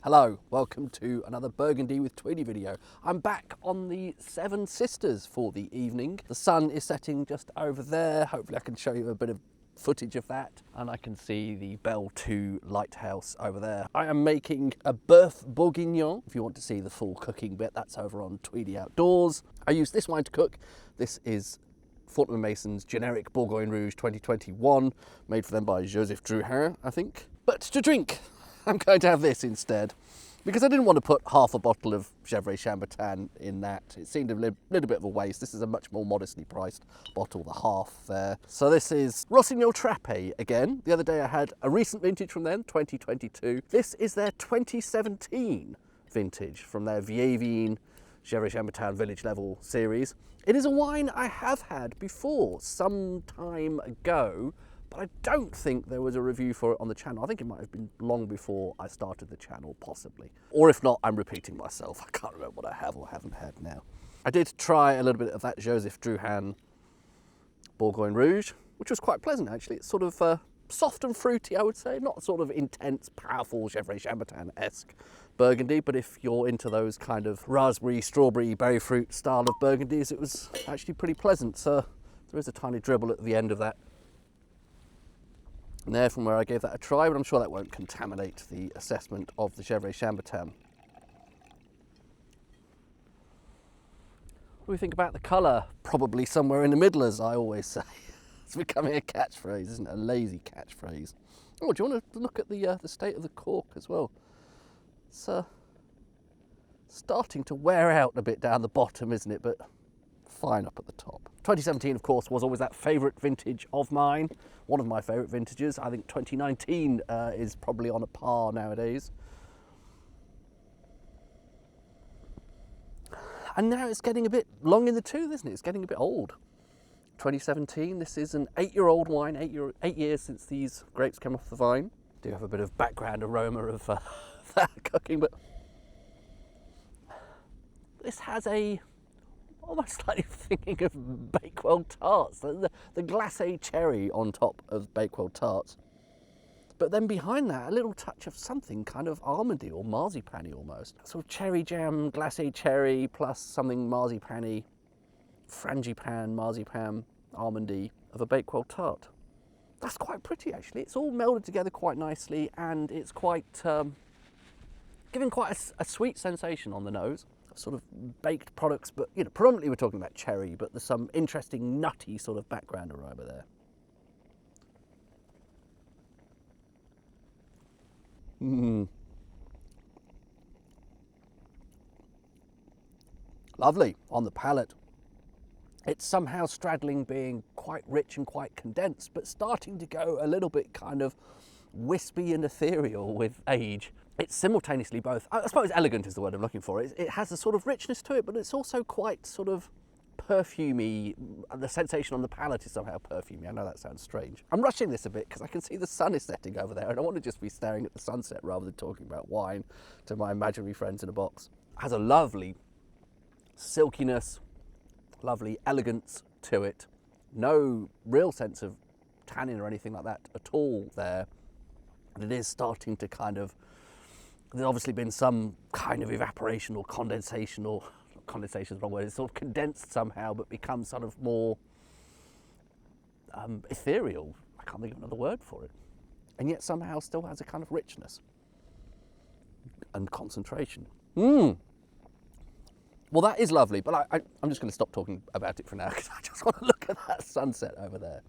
Hello, welcome to another Burgundy with Tweedy video. I'm back on the Seven Sisters for the evening. The sun is setting just over there. Hopefully I can show you a bit of footage of that. And I can see the Belle 2 lighthouse over there. I am making a Boeuf Bourguignon. If you want to see the full cooking bit, that's over on Tweedy Outdoors. I use this wine to cook. This is Fortnum & Mason's generic Bourgogne Rouge 2021, made for them by Joseph Drouhin, I think. But to drink, I'm going to have this instead, because I didn't want to put half a bottle of Gevrey Chambertin in that. It seemed a little bit of a waste. This is a much more modestly priced bottle, the half there. So this is Rossignol Trapet again. The other day I had a recent vintage from them, 2022. This is their 2017 vintage from their Vignes Gevrey Chambertin Village Level series. It is a wine I have had before, some time ago, but I don't think there was a review for it on the channel. I think it might have been long before I started the channel, possibly. Or if not, I'm repeating myself. I can't remember what I have or haven't had now. I did try a little bit of that Joseph Drouhin Bourgogne Rouge, which was quite pleasant, actually. It's sort of soft and fruity, I would say. Not sort of intense, powerful Gevrey Chambertin-esque Burgundy, but if you're into those kind of raspberry, strawberry, berry fruit style of Burgundies, it was actually pretty pleasant. So there is a tiny dribble at the end of that there from where I gave that a try, but I'm sure that won't contaminate the assessment of the Gevrey Chambertin. What do we think about the colour? Probably somewhere in the middle, as I always say. It's becoming a catchphrase, isn't it? A lazy catchphrase. Oh, do you want to look at the state of the cork as well? It's starting to wear out a bit down the bottom, isn't it? But fine up at the top. 2017, of course, was always that favourite vintage of mine. One of my favourite vintages. I think 2019 is probably on a par nowadays. And now it's getting a bit long in the tooth, isn't it? It's getting a bit old. 2017, this is an 8-year-old wine, 8 years since these grapes came off the vine. Do have a bit of background aroma of that cooking, but this has almost slightly thinking of Bakewell tarts, the glacé cherry on top of Bakewell tarts. But then behind that, a little touch of something kind of almondy or marzipan-y almost. Sort of cherry jam, glacé cherry, plus something marzipan-y, frangipane, marzipan, almondy of a Bakewell tart. That's quite pretty, actually. It's all melded together quite nicely, and it's quite giving quite a sweet sensation on the nose. Sort of baked products, but predominantly we're talking about cherry, but there's some interesting nutty sort of background aroma there. Lovely on the palate. It's somehow straddling being quite rich and quite condensed, but starting to go a little bit kind of wispy and ethereal with age. It's simultaneously both, I suppose elegant is the word I'm looking for. It has a sort of richness to it, but it's also quite sort of perfumey. The sensation on the palate is somehow perfumey. I know that sounds strange. I'm rushing this a bit because I can see the sun is setting over there and I want to just be staring at the sunset rather than talking about wine to my imaginary friends in a box. It has a lovely silkiness, lovely elegance to it. No real sense of tannin or anything like that at all there. And it is starting to kind of, there's obviously been some kind of evaporation or condensation, or condensation is the wrong word, it's sort of condensed somehow but becomes sort of more ethereal. I can't think of another word for it. And yet somehow still has a kind of richness and concentration. Well, that is lovely, but I'm just going to stop talking about it for now because I just want to look at that sunset over there.